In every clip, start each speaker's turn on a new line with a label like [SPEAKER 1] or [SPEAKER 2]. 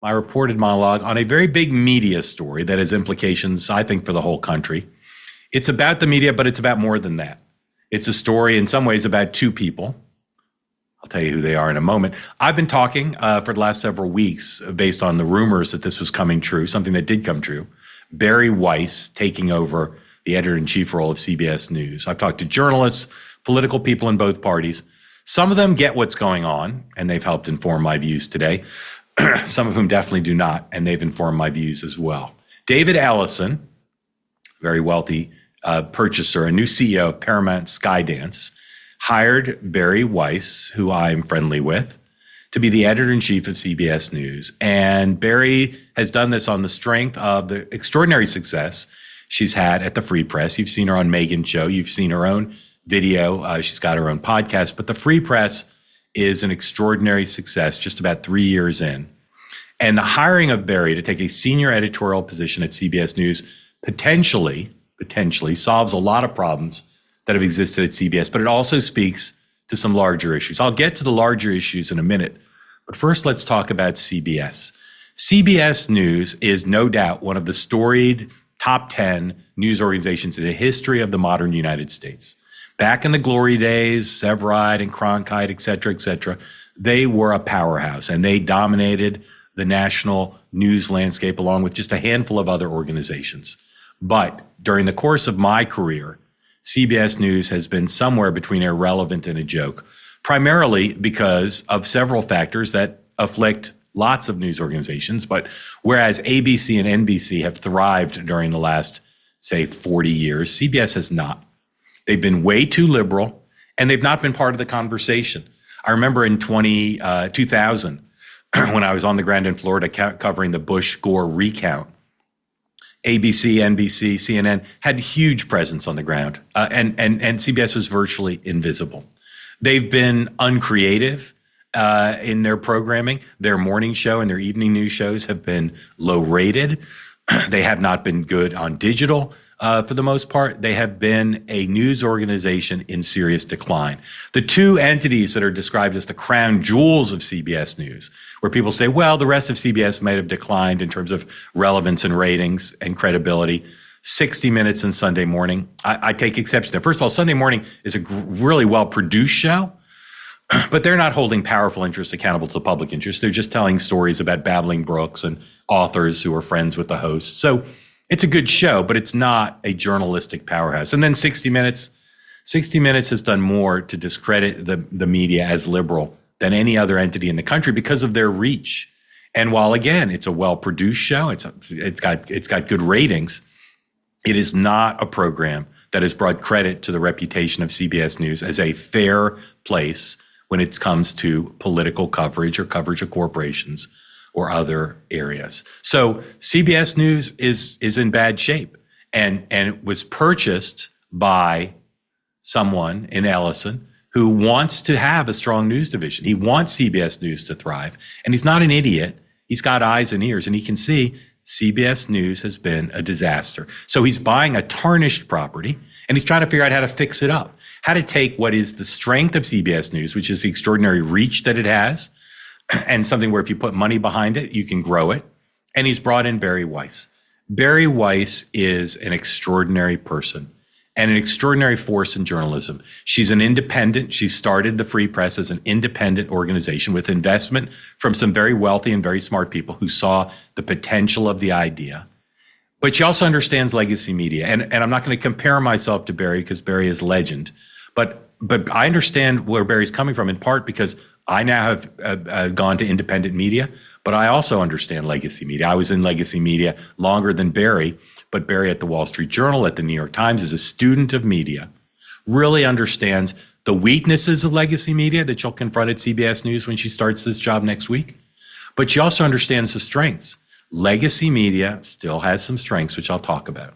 [SPEAKER 1] my reported monologue on a very big media story that has implications, I think, for the whole country. It's about the media, but it's about more than that. It's a story in some ways about two people. I'll tell you who they are in a moment. I've been talking for the last several weeks based on the rumors that this was coming true, something that did come true. Bari Weiss taking over the editor-in-chief role of CBS News. I've talked to journalists, political people in both parties. Some of them get what's going on, and they've helped inform my views today. Some of whom definitely do not, and they've informed my views as well. David Ellison, very wealthy purchaser, a new CEO of Paramount Skydance, hired Bari Weiss, who I'm friendly with, to be the editor-in-chief of CBS News. And Bari has done this on the strength of the extraordinary success she's had at the Free Press. You've seen her on Megyn's show. You've seen her own video. She's got her own podcast. But the Free Press is an extraordinary success just about 3 years in. And the hiring of Bari to take a senior editorial position at CBS News potentially solves a lot of problems that have existed at CBS, but it also speaks to some larger issues. I'll get to the larger issues in a minute, but first let's talk about CBS. CBS News is no doubt one of the storied top 10 news organizations in the history of the modern United States. Back in the glory days, Severide and Cronkite, et cetera, they were a powerhouse and they dominated the national news landscape along with just a handful of other organizations. But during the course of my career, CBS News has been somewhere between irrelevant and a joke, primarily because of several factors that afflict lots of news organizations. But whereas ABC and NBC have thrived during the last, say, 40 years, CBS has not. They've been way too liberal, and they've not been part of the conversation. I remember in 2000, when I was on the ground in Florida covering the Bush-Gore recount, ABC, NBC, CNN had huge presence on the ground, and CBS was virtually invisible. They've been uncreative in their programming. Their morning show and their evening news shows have been low rated. They have not been good on digital. For the most part, they have been a news organization in serious decline. The two entities that are described as the crown jewels of CBS News, where people say, well, the rest of CBS might have declined in terms of relevance and ratings and credibility. 60 Minutes and Sunday Morning. I take exception there. First of all, Sunday Morning is a really well-produced show, but they're not holding powerful interests accountable to the public interest. They're just telling stories about babbling brooks and authors who are friends with the host. So it's a good show, but it's not a journalistic powerhouse. And then 60 Minutes has done more to discredit the media as liberal than any other entity in the country because of their reach. And while, again, it's a well-produced show, it's got good ratings, it is not a program that has brought credit to the reputation of CBS News as a fair place when it comes to political coverage or coverage of corporations or other areas. So CBS News is in bad shape, and it was purchased by someone in Ellison who wants to have a strong news division. He wants CBS News to thrive, and he's not an idiot. He's got eyes and ears, and he can see CBS News has been a disaster. So he's buying a tarnished property, and he's trying to figure out how to fix it up, how to take what is the strength of CBS News, which is the extraordinary reach that it has, and something where if you put money behind it, you can grow it. And he's brought in Bari Weiss. Bari Weiss is an extraordinary person and an extraordinary force in journalism. She's an independent. She started the Free Press as an independent organization with investment from some very wealthy and very smart people who saw the potential of the idea. But she also understands legacy media. And I'm not going to compare myself to Bari because Bari is legend. But I understand where Barry's coming from, in part because I now have gone to independent media, but I also understand legacy media. I was in legacy media longer than Bari, but Bari at the Wall Street Journal, at the New York Times, is a student of media, really understands the weaknesses of legacy media that she'll confront at CBS News when she starts this job next week. But she also understands the strengths. Legacy media still has some strengths, which I'll talk about.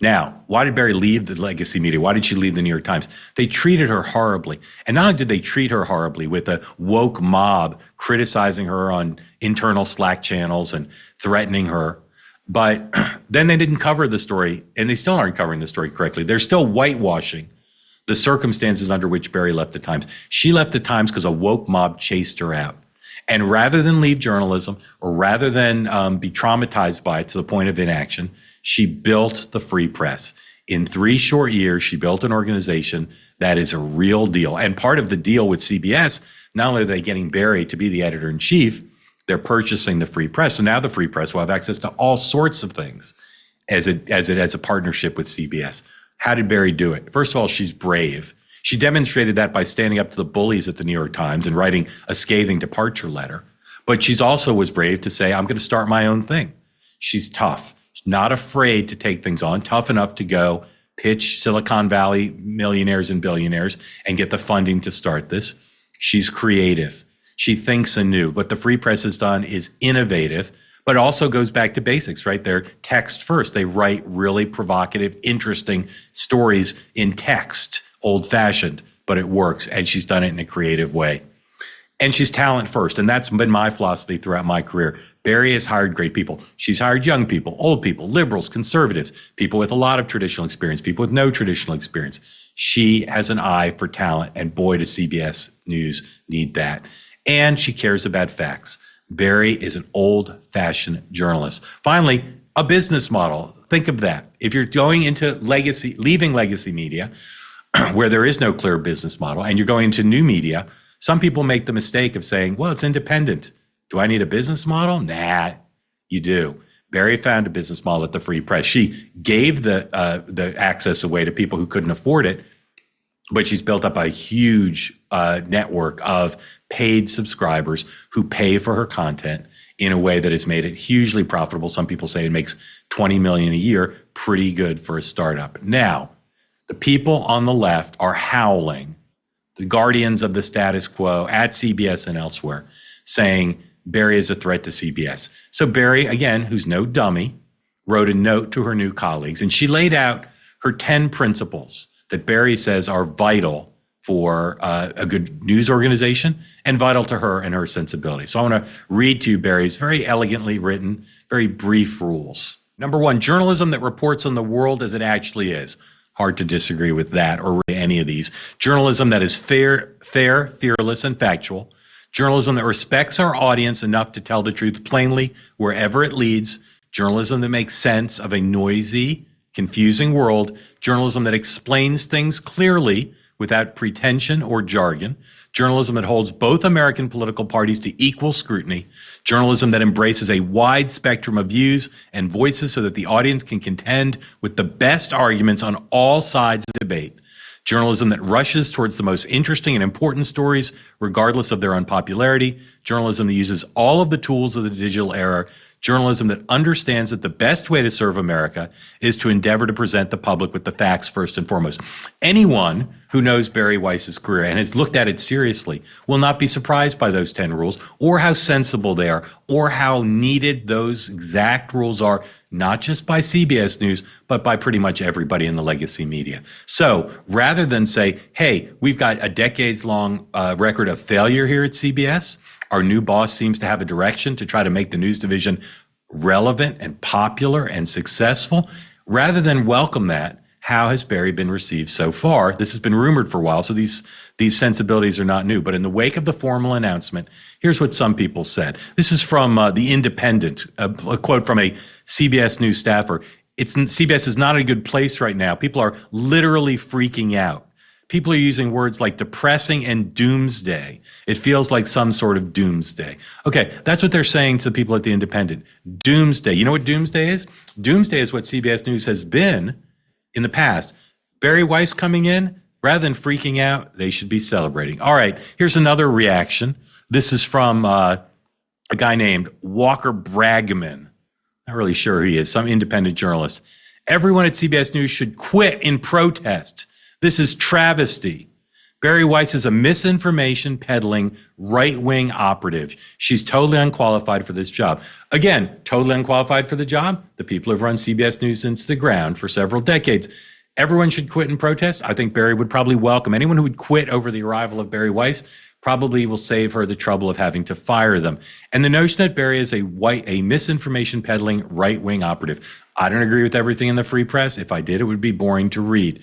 [SPEAKER 1] Now, why did Bari leave the legacy media? Why did she leave the New York Times? They treated her horribly. And not only did they treat her horribly with a woke mob criticizing her on internal Slack channels and threatening her, but then they didn't cover the story, and they still aren't covering the story correctly. They're still whitewashing the circumstances under which Bari left the Times. She left the Times because a woke mob chased her out. And rather than leave journalism, or rather than be traumatized by it to the point of inaction, she built the Free Press. In 3 short years, she built an organization that is a real deal. And part of the deal with CBS, not only are they getting Bari to be the editor-in-chief, they're purchasing the Free Press. So now the Free Press will have access to all sorts of things as it has a partnership with CBS. How did Bari do it? First of all, she's brave. She demonstrated that by standing up to the bullies at the New York Times and writing a scathing departure letter. But she's also was brave to say, I'm going to start my own thing. She's tough. She's not afraid to take things on, tough enough to go pitch Silicon Valley millionaires and billionaires and get the funding to start this. She's creative. She thinks anew. What the Free Press has done is innovative, but also goes back to basics, right? They're text first. They write really provocative, interesting stories in text, old-fashioned, but it works, and she's done it in a creative way. And she's talent first, and that's been my philosophy throughout my career. Bari has hired great people. She's hired young people, old people, liberals, conservatives, people with a lot of traditional experience, people with no traditional experience. She has an eye for talent, and boy, does CBS News need that. And she cares about facts. Bari is an old-fashioned journalist. Finally, a business model. Think of that. If you're going into legacy, leaving legacy media, where there is no clear business model, and you're going into new media, some people make the mistake of saying, well, it's independent. Do I need a business model? Nah, you do. Bari found a business model at the Free Press. She gave the access away to people who couldn't afford it, but she's built up a huge network of paid subscribers who pay for her content in a way that has made it hugely profitable. Some people say it makes $20 million a year, pretty good for a startup. Now, the people on the left are howling, the guardians of the status quo at CBS and elsewhere, saying Bari is a threat to CBS. So Bari, again, who's no dummy, wrote a note to her new colleagues, and she laid out her 10 principles that Bari says are vital for a good news organization and vital to her and her sensibility. So I want to read to you Bari's very elegantly written, very brief rules. Number 1, journalism that reports on the world as it actually is. Hard to disagree with that or any of these. Journalism that is fair, fearless, and factual. Journalism that respects our audience enough to tell the truth plainly wherever it leads. Journalism that makes sense of a noisy, confusing world. Journalism that explains things clearly without pretension or jargon. Journalism that holds both American political parties to equal scrutiny. Journalism that embraces a wide spectrum of views and voices so that the audience can contend with the best arguments on all sides of the debate. Journalism that rushes towards the most interesting and important stories, regardless of their unpopularity. Journalism that uses all of the tools of the digital era. Journalism that understands that the best way to serve America is to endeavor to present the public with the facts first and foremost. Anyone who knows Bari Weiss's career and has looked at it seriously will not be surprised by those 10 rules, or how sensible they are, or how needed those exact rules are, not just by CBS News, but by pretty much everybody in the legacy media. So rather than say, hey, we've got a decades-long record of failure here at CBS, our new boss seems to have a direction to try to make the news division relevant and popular and successful. Rather than welcome that, how has Bari been received so far? This has been rumored for a while, so these sensibilities are not new. But in the wake of the formal announcement, here's what some people said. This is from The Independent, a quote from a CBS News staffer. CBS is not a good place right now. People are literally freaking out. People are using words like depressing and doomsday. It feels like some sort of doomsday. Okay, that's what they're saying to the people at The Independent. Doomsday. You know what doomsday is? Doomsday is what CBS News has been in the past. Bari Weiss coming in, rather than freaking out, they should be celebrating. All right, here's another reaction. This is from a guy named Walker Bragman. Not really sure who he is, some independent journalist. Everyone at CBS News should quit in protest. This is travesty. Bari Weiss is a misinformation peddling right-wing operative. She's totally unqualified for this job. Again, totally unqualified for the job. The people have run CBS News into the ground for several decades. Everyone should quit in protest. I think Bari would probably welcome anyone who would quit over the arrival of Bari Weiss. Probably will save her the trouble of having to fire them. And the notion that Bari is a misinformation peddling right-wing operative. I don't agree with everything in the Free Press. If I did, it would be boring to read.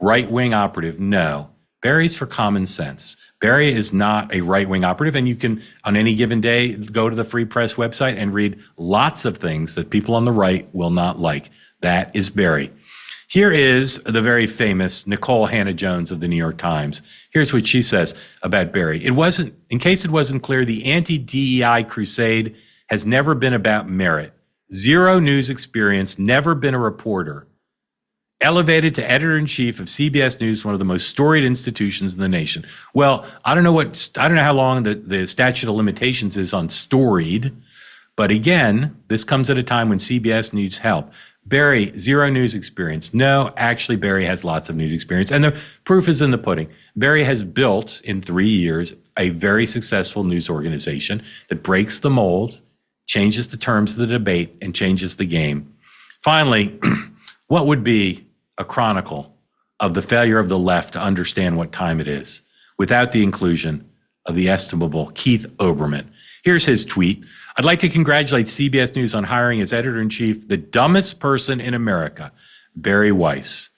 [SPEAKER 1] Right-wing operative, no. Bari's for common sense. Bari is not a right-wing operative, and you can, on any given day, go to the Free Press website and read lots of things that people on the right will not like. That is Bari. Here is the very famous Nicole Hannah-Jones of the New York Times. Here's what she says about Bari. In case it wasn't clear, the anti-DEI crusade has never been about merit. Zero news experience, never been a reporter. Elevated to editor-in-chief of CBS News, one of the most storied institutions in the nation. Well, I don't know how long the statute of limitations is on storied, but again, this comes at a time when CBS needs help. Bari, zero news experience. No, actually, Bari has lots of news experience, and the proof is in the pudding. Bari has built, in 3 years, a very successful news organization that breaks the mold, changes the terms of the debate, and changes the game. Finally, what would be a chronicle of the failure of the left to understand what time it is without the inclusion of the estimable Keith Olbermann? Here's his tweet. I'd like to congratulate CBS News on hiring as editor-in-chief the dumbest person in America, Bari Weiss.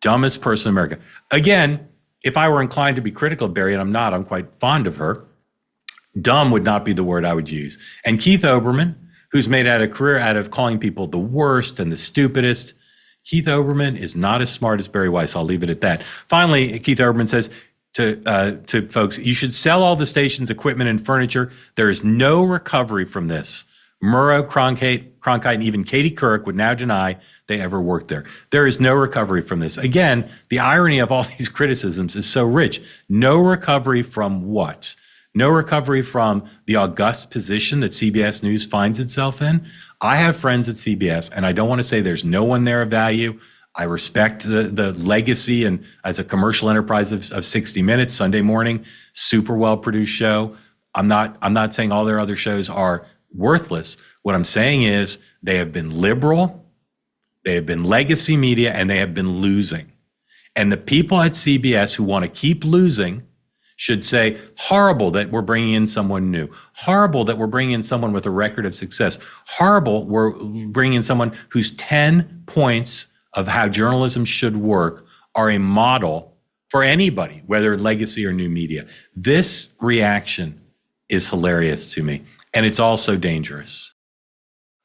[SPEAKER 1] Dumbest person in America. Again, if I were inclined to be critical of Bari, and I'm not, I'm quite fond of her, dumb would not be the word I would use. And Keith Olbermann, who's made a career out of calling people the worst and the stupidest, Keith Olbermann is not as smart as Bari Weiss. I'll leave it at that. Finally, Keith Olbermann says to folks, you should sell all the station's equipment and furniture. There is no recovery from this. Murrow, Cronkite, and even Katie Couric would now deny they ever worked there. There is no recovery from this. Again, the irony of all these criticisms is so rich. No recovery from what? No recovery from the august position that CBS News finds itself in. I have friends at CBS, and I don't want to say there's no one there of value. I respect the legacy and as a commercial enterprise of 60 Minutes, Sunday morning, super well-produced show. I'm not saying all their other shows are worthless. What I'm saying is they have been liberal, they have been legacy media, and they have been losing. And the people at CBS who want to keep losing should say, horrible that we're bringing in someone new. Horrible that we're bringing in someone with a record of success. Horrible we're bringing in someone whose 10 points of how journalism should work are a model for anybody, whether legacy or new media. This reaction is hilarious to me, and it's also dangerous.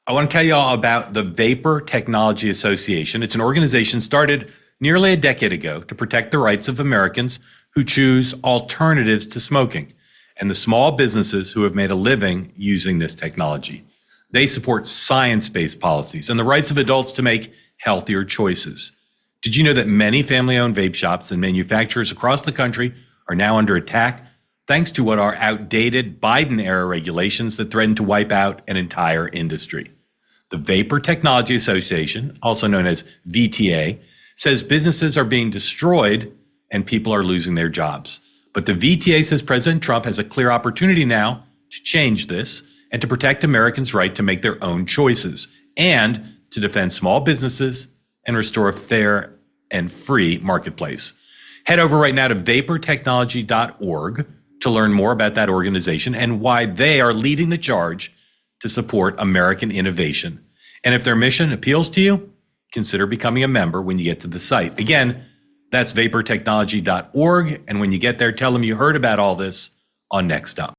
[SPEAKER 1] I want to tell you all about the Vapor Technology Association. It's an organization started nearly a decade ago to protect the rights of Americans who choose alternatives to smoking and the small businesses who have made a living using this technology. They support science-based policies and the rights of adults to make healthier choices. Did you know that many family-owned vape shops and manufacturers across the country are now under attack thanks to what are outdated Biden-era regulations that threaten to wipe out an entire industry? The Vapor Technology Association, also known as VTA, says businesses are being destroyed and people are losing their jobs. But the VTA says President Trump has a clear opportunity now to change this and to protect Americans' right to make their own choices and to defend small businesses and restore a fair and free marketplace. Head over right now to vaportechnology.org to learn more about that organization and why they are leading the charge to support American innovation. And if their mission appeals to you, consider becoming a member when you get to the site. Again, that's vaportechnology.org. And when you get there, tell them you heard about all this on Next Up.